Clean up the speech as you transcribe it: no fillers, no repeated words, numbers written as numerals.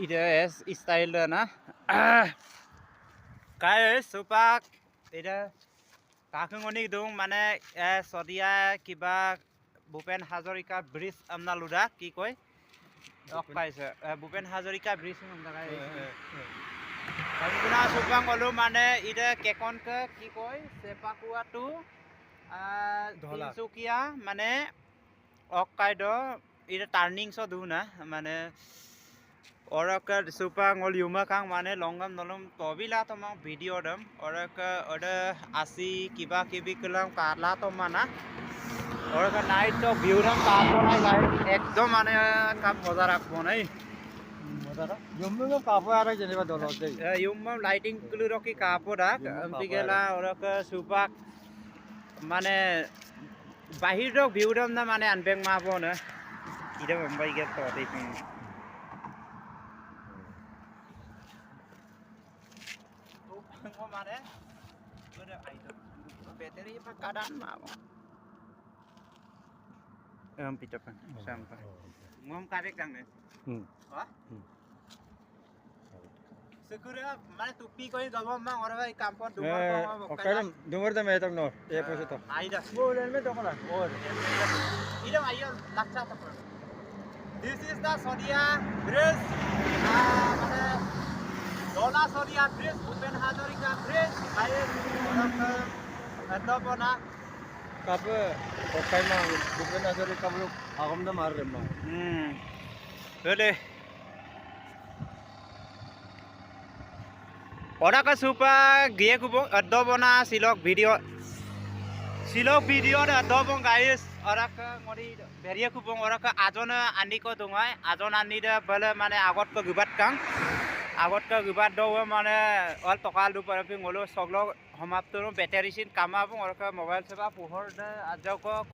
Ida es style na. Cái supak ida কাকংনি দং মানে সদিয়া কিবা Bhupen Hazarika bridge আমনা লুডা কি কয় পাইছে ভূপেন হাজৰিকা ব্ৰিজ গুণা সুপাং গলো মানে ইদে কেকনকে কি কয় চেপাকুৱাটো তিনচুকীয়া মানে অকাইদ ইদে টাৰ্নিং ছ দু না মানে Oraka supa ngol yuma kang mane longam nolom tobila to mang video dam oraka oda asi kiba kibi kelang karla to mana oraka night to view dam kapo nai lai ekdom mane kam moza rakbo nai moza ra yumma kapo ara jeniba dolo dei yumma lighting kulu roki kapo dak ampigela oraka supa mane bahir dok view dam na mane anbeng ma bo na ida mumbai get to dei Mana? Ada item. Bateri apa keadaan mau? Pitapan sampai. Ngom karek kang ne? Wah? Segera mana tupi kau ini gawa mang orang ini kampung dumar kau. Oke, dumar dah metak no. Ya pun itu. Aida. Boleh metak mana? Boleh. Ini ayo laksa apa? This is the Sodia Bridge. Mana? Dola Sodia Bridge, Bhupen Hazarika Bridge, air atau mana? Kape, okai mah Bhupen Hazarika belum agam dah marah mah. Boleh. Orang kasupa gaya kubung atau mana silok video dah atau bang guys. Orang ke ngori beria kubung orang ke ajon andi ko tungai, ajon andi dah bela mana agot ke gubat kang. আগত কা গুবাত দ মানে all টকাল দু পারে ngolo সগলো হমাপ্তর battery scene কামাবো আর কা mobile সেবা পোহর আজাও